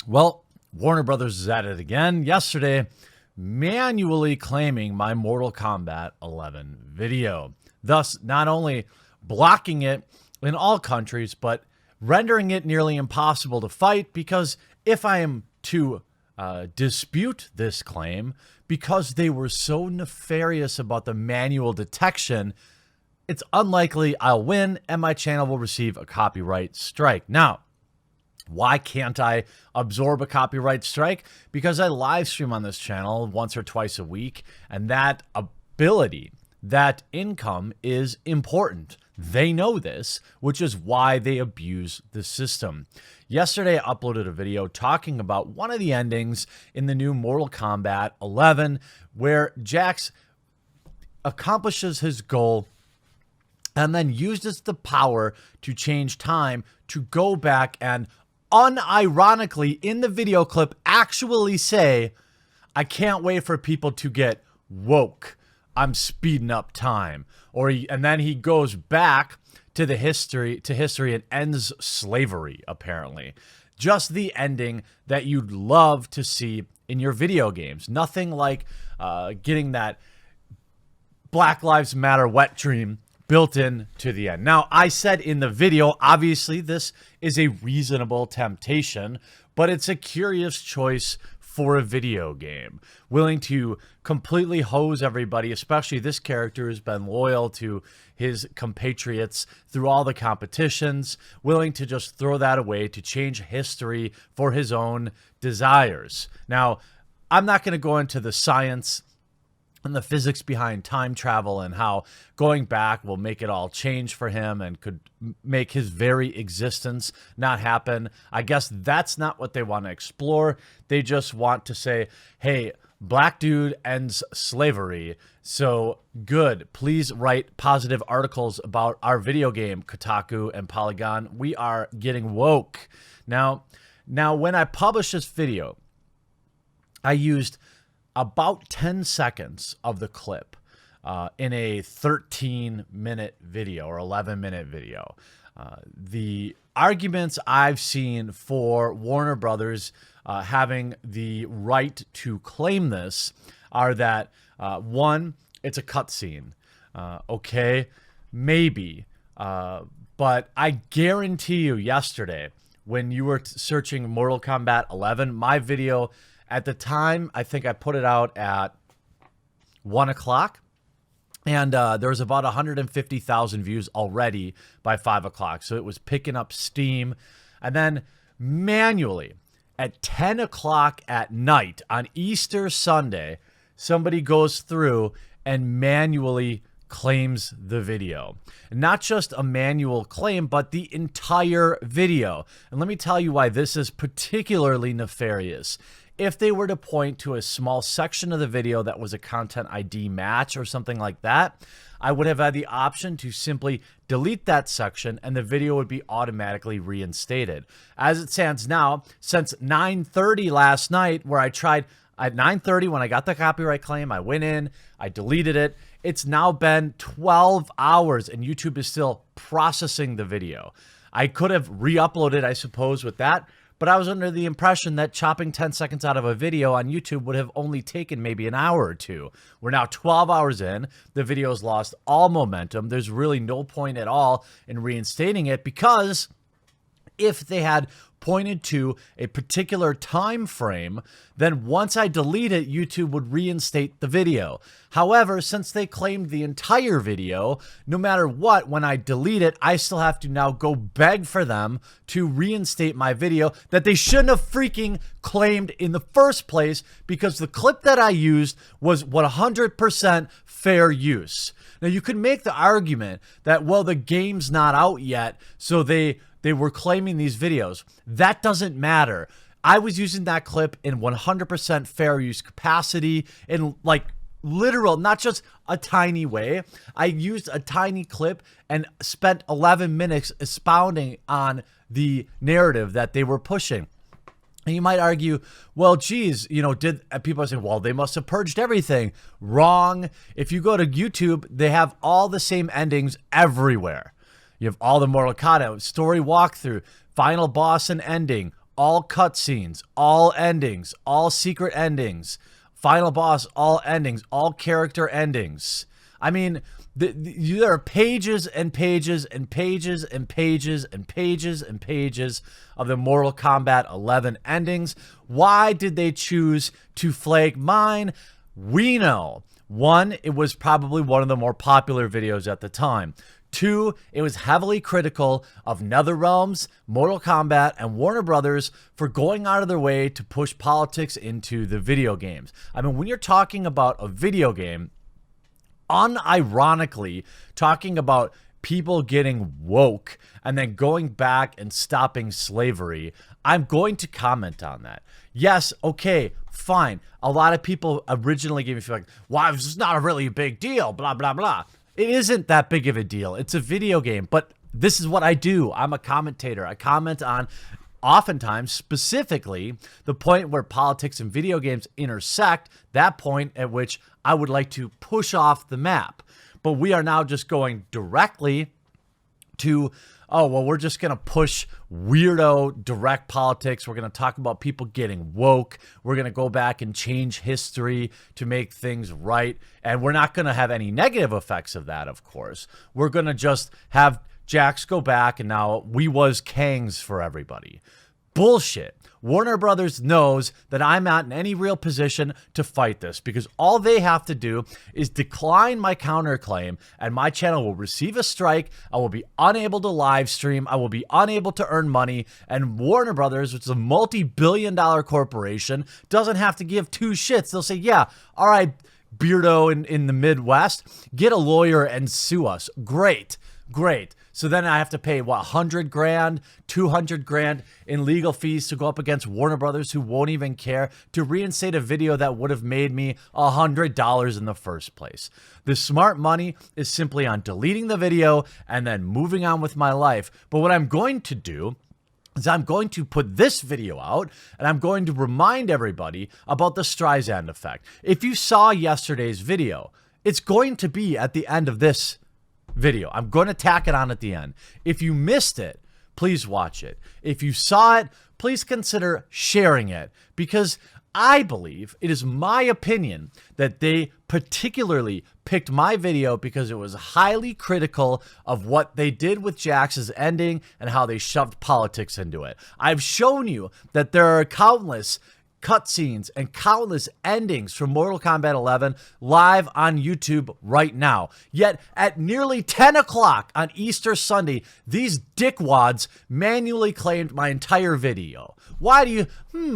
Well, Warner Brothers is at it again yesterday, manually claiming my Mortal Kombat 11 video, thus not only blocking it in all countries, but rendering it nearly impossible to fight, because if I am to dispute this claim, because they were so nefarious about the manual detection, it's unlikely I'll win and my channel will receive a copyright strike. Now, why can't I absorb a copyright strike? Because I live stream on this channel once or twice a week, and that ability, that income is important. They know this, which is why they abuse the system. Yesterday, I uploaded a video talking about one of the endings in the new Mortal Kombat 11, where Jax accomplishes his goal and then uses the power to change time to go back and unironically in the video clip actually say, I can't wait for people to get woke. I'm speeding up time. And then he goes back to the history and ends slavery, apparently. Just the ending that you'd love to see in your video games. Nothing like getting that Black Lives Matter wet dream built in to the end. Now, I said in the video, obviously this is a reasonable temptation, but it's a curious choice for a video game. Willing to completely hose everybody, especially this character who's been loyal to his compatriots through all the competitions, willing to just throw that away to change history for his own desires. Now, I'm not going to go into the science and the physics behind time travel and how going back will make it all change for him and could make his very existence not happen. I guess that's not what they want to explore. They just want to say, hey, black dude ends slavery. So good. Please write positive articles about our video game, Kotaku and Polygon. We are getting woke. Now when I published this video, I used about 10 seconds of the clip in a 13-minute video or 11-minute video. The arguments I've seen for Warner Brothers having the right to claim this are that, one, it's a cutscene. Okay, maybe. But I guarantee you yesterday, when you were searching Mortal Kombat 11, my video at the time, I think I put it out at 1 o'clock, and there was about 150,000 views already by 5 o'clock. So it was picking up steam. And then manually at 10 o'clock at night on Easter Sunday, somebody goes through and manually claims the video. And not just a manual claim, but the entire video. And let me tell you why this is particularly nefarious. If they were to point to a small section of the video that was a content ID match or something like that, I would have had the option to simply delete that section and the video would be automatically reinstated. As it stands now, since 9:30 last night, where I tried at 9:30 when I got the copyright claim, I went in, I deleted it. It's now been 12 hours and YouTube is still processing the video. I could have re-uploaded, I suppose, with that, but I was under the impression that chopping 10 seconds out of a video on YouTube would have only taken maybe an hour or two. We're now 12 hours in. The video's lost all momentum. There's really no point at all in reinstating it, because if they had pointed to a particular time frame, then once I delete it, YouTube would reinstate the video. However, since they claimed the entire video, no matter what, when I delete it, I still have to now go beg for them to reinstate my video that they shouldn't have freaking claimed in the first place, because the clip that I used was 100% fair use. Now, you could make the argument that, well, the game's not out yet, so they were claiming these videos. That doesn't matter. I was using that clip in 100% fair use capacity, in like literal, not just a tiny way. I used a tiny clip and spent 11 minutes expounding on the narrative that they were pushing. And you might argue, well, geez, you know, people are saying, well, they must have purged everything. Wrong. If you go to YouTube, they have all the same endings everywhere. You have all the Mortal Kombat story walkthrough, final boss and ending, all cutscenes, all endings, all secret endings, final boss, all endings, all character endings. I mean, there are pages and pages and pages and pages and pages and pages of the Mortal Kombat 11 endings. Why did they choose to flag mine? We know. One, it was probably one of the more popular videos at the time. Two, it was heavily critical of NetherRealms, Mortal Kombat, and Warner Brothers for going out of their way to push politics into the video games. I mean, when you're talking about a video game, unironically talking about people getting woke and then going back and stopping slavery, I'm going to comment on that. Yes, okay, fine. A lot of people originally gave me feel like, wow, this is not a really big deal, blah, blah, blah. It isn't that big of a deal. It's a video game, but this is what I do. I'm a commentator. I comment on, oftentimes, specifically, the point where politics and video games intersect, that point at which I would like to push off the map. But we are now just going directly to, oh, well, we're just going to push weirdo direct politics. We're going to talk about people getting woke. We're going to go back and change history to make things right. And we're not going to have any negative effects of that, of course. We're going to just have Jax go back and now we was Kangs for everybody. Bullshit. Warner Brothers knows that I'm not in any real position to fight this because all they have to do is decline my counterclaim and my channel will receive a strike. I will be unable to live stream. I will be unable to earn money. And Warner Brothers, which is a multi-billion-dollar corporation, doesn't have to give two shits. They'll say, yeah, all right, Beardo in the Midwest, get a lawyer and sue us. Great. Great. So then I have to pay, what, 100 grand, 200 grand in legal fees to go up against Warner Brothers who won't even care to reinstate a video that would have made me $100 in the first place. The smart money is simply on deleting the video and then moving on with my life. But what I'm going to do is I'm going to put this video out and I'm going to remind everybody about the Streisand effect. If you saw yesterday's video, it's going to be at the end of this video. I'm going to tack it on at the end. If you missed it, please watch it. If you saw it, please consider sharing it because I believe, it is my opinion, that they particularly picked my video because it was highly critical of what they did with Jax's ending and how they shoved politics into it. I've shown you that there are countless cutscenes and countless endings from Mortal Kombat 11 live on YouTube right now. Yet at nearly 10 o'clock on Easter Sunday, these dickwads manually claimed my entire video. Why do you,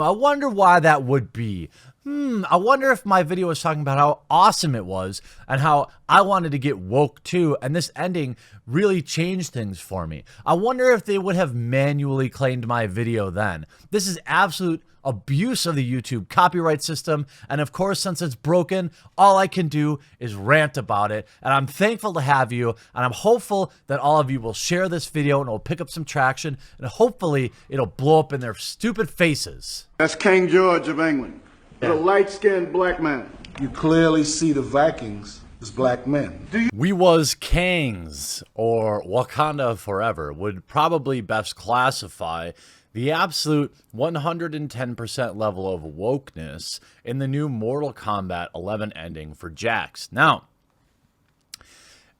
I wonder why that would be. I wonder if my video was talking about how awesome it was and how I wanted to get woke too, and this ending really changed things for me. I wonder if they would have manually claimed my video then. This is absolute abuse of the YouTube copyright system, and of course, since it's broken, all I can do is rant about it, and I'm thankful to have you, and I'm hopeful that all of you will share this video and it'll pick up some traction, and hopefully it'll blow up in their stupid faces. That's King George of England, a light-skinned black man. You clearly see the Vikings as black men. We was Kangs, or Wakanda Forever, would probably best classify the absolute 110% level of wokeness in the new Mortal Kombat 11 ending for Jax. Now,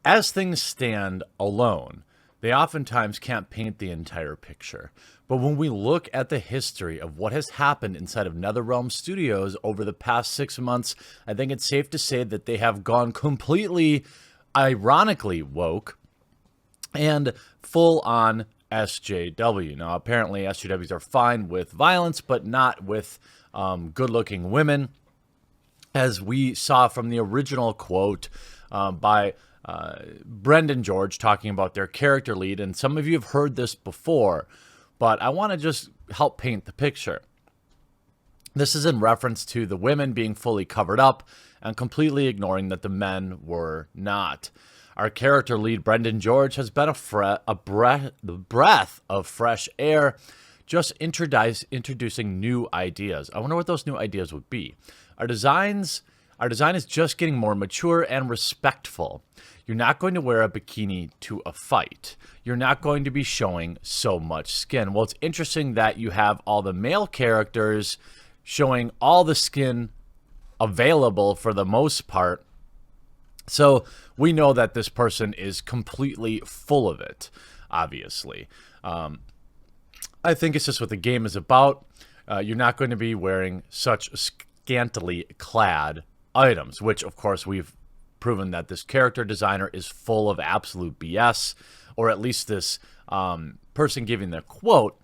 as things stand alone, they oftentimes can't paint the entire picture. But when we look at the history of what has happened inside of NetherRealm Studios over the past 6 months, I think it's safe to say that they have gone completely, ironically, woke and full on SJW. Now, apparently SJWs are fine with violence, but not with good-looking women, as we saw from the original quote by Brendan George talking about their character lead. And some of you have heard this before, but I want to just help paint the picture. This is in reference to the women being fully covered up and completely ignoring that the men were not. Our character lead, Brendan George, has been the breath of fresh air, just introducing new ideas. I wonder what those new ideas would be. Our designs Our design is just getting more mature and respectful. You're not going to wear a bikini to a fight. You're not going to be showing so much skin. Well, it's interesting that you have all the male characters showing all the skin available for the most part. So we know that this person is completely full of it, obviously. I think it's just what the game is about. You're not going to be wearing such scantily clad items, which, of course, we've proven that this character designer is full of absolute BS, or at least this person giving the quote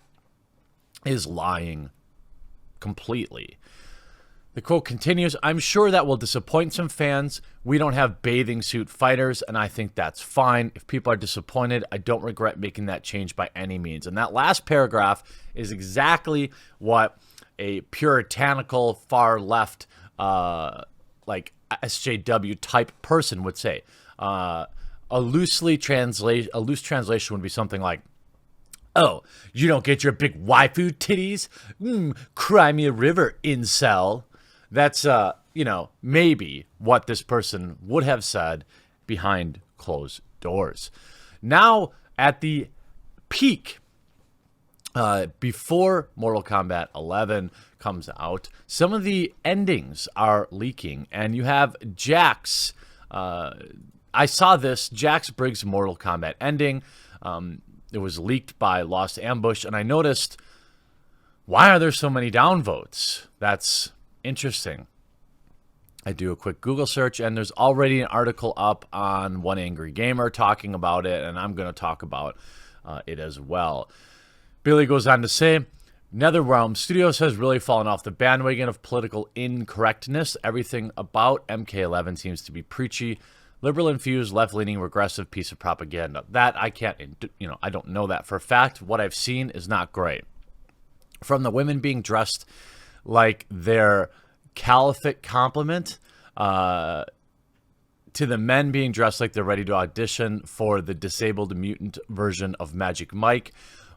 is lying completely. The quote continues, "I'm sure that will disappoint some fans. We don't have bathing suit fighters, and I think that's fine. If people are disappointed, I don't regret making that change by any means." And that last paragraph is exactly what a puritanical, far left, like SJW type person would say. A loose translation would be something like, "Oh, you don't get your big waifu titties? Cry me a river, incel." That's, maybe what this person would have said behind closed doors. Now, at the peak, before Mortal Kombat 11 comes out, some of the endings are leaking, and you have Jax. I saw this, Jax Briggs' Mortal Kombat ending. It was leaked by Lost Ambush, and I noticed, why are there so many downvotes? That's interesting. I do a quick Google search, and there's already an article up on One Angry Gamer talking about it, and I'm going to talk about it as well. Billy goes on to say, NetherRealm Studios has really fallen off the bandwagon of political incorrectness. Everything about MK11 seems to be preachy, liberal-infused, left-leaning, regressive piece of propaganda. That I can't, I don't know that for a fact. What I've seen is not great. From the women being dressed like their caliphate complement, to the men being dressed like they're ready to audition for the disabled mutant version of Magic Mike,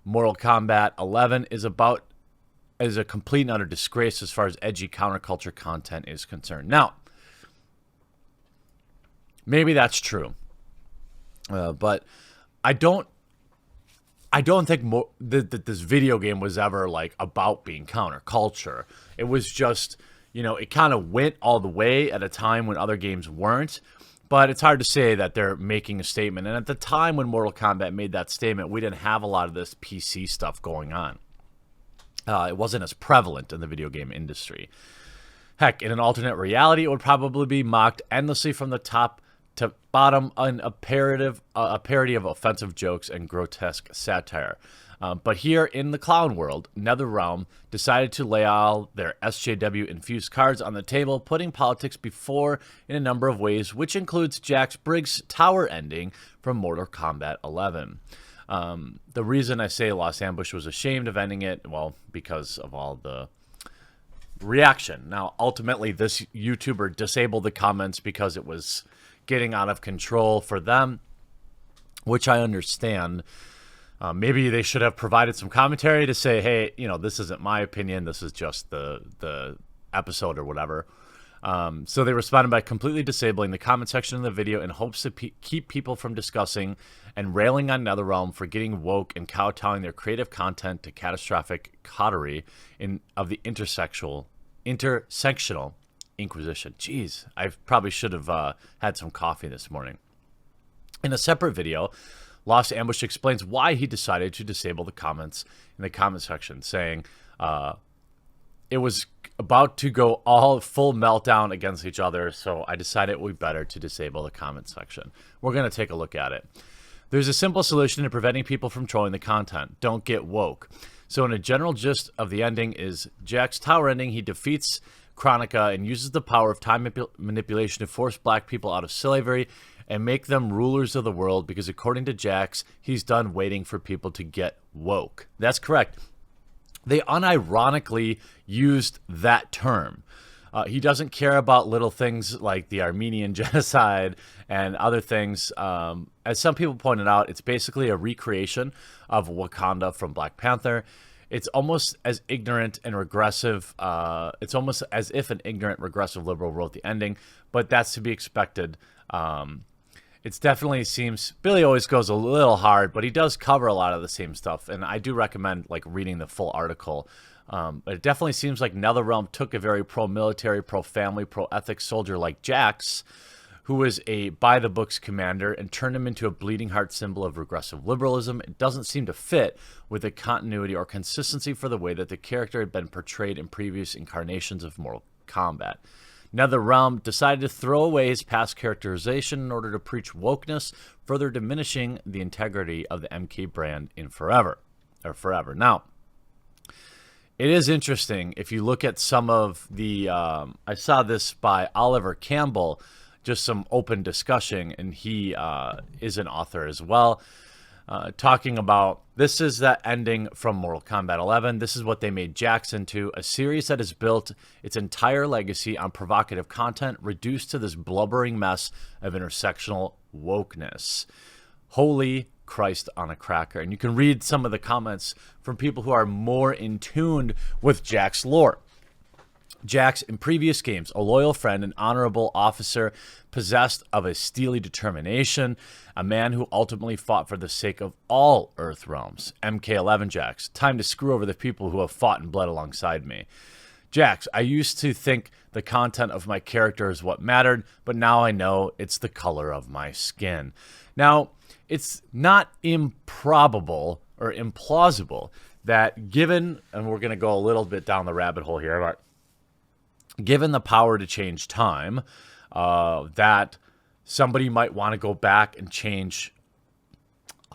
Mortal Kombat 11 is a complete and utter disgrace as far as edgy counterculture content is concerned. Now, maybe that's true, but I don't think that this video game was ever like about being counterculture. It was just, it kind of went all the way at a time when other games weren't. But it's hard to say that they're making a statement. And at the time when Mortal Kombat made that statement, we didn't have a lot of this PC stuff going on. It wasn't as prevalent in the video game industry. Heck, in an alternate reality, it would probably be mocked endlessly from the top to bottom in a parody of offensive jokes and grotesque satire. But here in the clown world, NetherRealm decided to lay all their SJW-infused cards on the table, putting politics before in a number of ways, which includes Jax Briggs' tower ending from Mortal Kombat 11. The reason I say Lost Ambush was ashamed of ending it, well, because of all the reaction. Now, ultimately, this YouTuber disabled the comments because it was getting out of control for them, which I understand. Maybe they should have provided some commentary to say, hey, this isn't my opinion. This is just the episode or whatever. So they responded by completely disabling the comment section of the video in hopes to keep people from discussing and railing on NetherRealm for getting woke and kowtowing their creative content to catastrophic coterie of the intersectional Inquisition. Jeez, I probably should have had some coffee this morning. In a separate video, Lost Ambush explains why he decided to disable the comments in the comment section, saying it was about to go all full meltdown against each other, so I decided it would be better to disable the comment section. We're going to take a look at it. There's a simple solution to preventing people from trolling the content. Don't get woke. So in a general gist of the ending is Jack's tower ending, he defeats Chronica and uses the power of time manipulation to force black people out of slavery and make them rulers of the world because, according to Jax, he's done waiting for people to get woke. That's correct. They unironically used that term. He doesn't care about little things like the Armenian genocide and other things. As some people pointed out, it's basically a recreation of Wakanda from Black Panther. it's almost as ignorant and regressive. It's almost as if an ignorant, regressive liberal wrote the ending, but that's to be expected. It definitely seems Billy always goes a little hard, but he does cover a lot of the same stuff, and I do recommend like reading the full article. But it definitely seems like NetherRealm took a very pro-military, pro-family, pro-ethics soldier like Jax, who was a by-the-books commander, and turned him into a bleeding heart symbol of regressive liberalism. It doesn't seem to fit with the continuity or consistency for the way that the character had been portrayed in previous incarnations of Mortal Kombat. NetherRealm decided to throw away his past characterization in order to preach wokeness, further diminishing the integrity of the MK brand in forever. Now, it is interesting if you look at some of the, I saw this by Oliver Campbell, just some open discussion, and he is an author as well, talking about this is that ending from Mortal Kombat 11. This is what they made Jax into, a series that has built its entire legacy on provocative content, reduced to this blubbering mess of intersectional wokeness. Holy Christ on a cracker. And you can read some of the comments from people who are more in tune with Jax lore. Jax, in previous games, a loyal friend, an honorable officer, possessed of a steely determination, a man who ultimately fought for the sake of all Earth realms. MK11 Jax, time to screw over the people who have fought and bled alongside me. Jax, I used to think the content of my character is what mattered, but now I know it's the color of my skin. Now, it's not improbable or implausible that given, and we're going to go a little bit down the rabbit hole here, but given the power to change time, that somebody might want to go back and change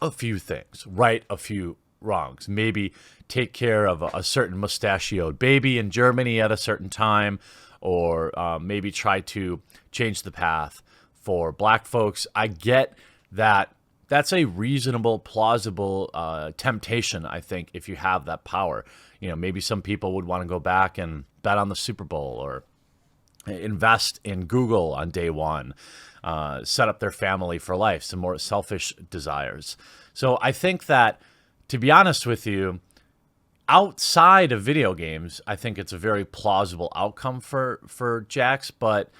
a few things, right a few wrongs, maybe take care of a certain mustachioed baby in Germany at a certain time, or maybe try to change the path for black folks. I get that that's a reasonable, plausible temptation, I think, if you have that power. You know, maybe some people would want to go back and bet on the Super Bowl or invest in Google on day one, set up their family for life, some more selfish desires. So I think that, to be honest with you, outside of video games, I think it's a very plausible outcome for Jax, but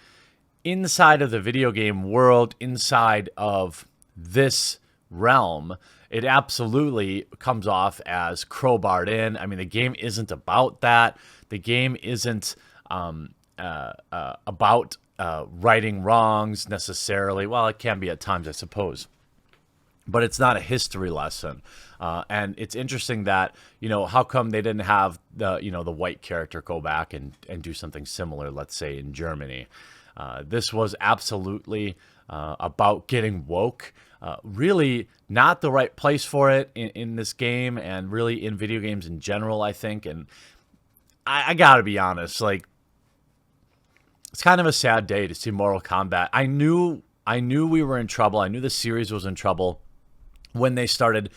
inside of the video game world, inside of this realm, it absolutely comes off as crowbarred in. I mean, the game isn't about that. The game isn't about righting wrongs necessarily. Well, it can be at times, I suppose. But it's not a history lesson. And it's interesting that, you know, how come they didn't have the white character go back and do something similar, let's say, in Germany. This was absolutely about getting woke. Really not the right place for it in this game, and really in video games in general, I think. And I gotta be honest, like, it's kind of a sad day to see Mortal Kombat. I knew we were in trouble. I knew the series was in trouble when they started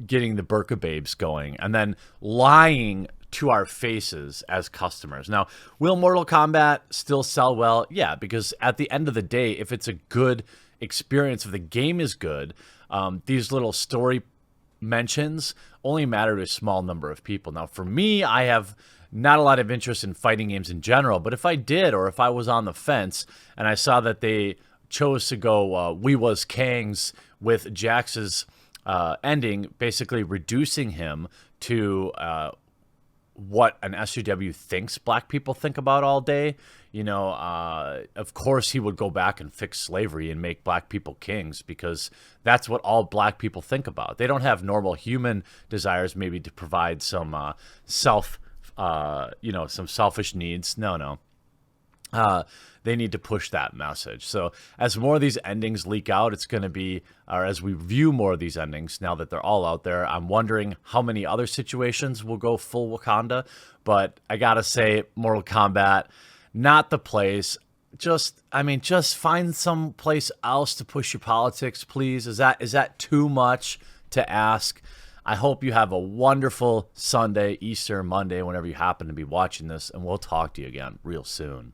getting the burqa babes going and then lying to our faces as customers. Now, will Mortal Kombat still sell well? Yeah, because at the end of the day, if it's a good experience, if the game is good, these little story mentions only matter to a small number of people. Now, for me, I have not a lot of interest in fighting games in general, but if I did, or if I was on the fence and I saw that they chose to go We Was Kangs with Jax's ending, basically reducing him to what an SJW thinks black people think about all day, you know, of course he would go back and fix slavery and make black people kings, because that's what all black people think about. They don't have normal human desires, maybe to provide some some selfish needs. No. They need to push that message. So as more of these endings leak out, it's going to be, or as we view more of these endings, now that they're all out there, I'm wondering how many other situations will go full Wakanda. But I got to say, Mortal Kombat, not the place. Just find some place else to push your politics, please. Is that too much to ask? I hope you have a wonderful Sunday, Easter, Monday, whenever you happen to be watching this, and we'll talk to you again real soon.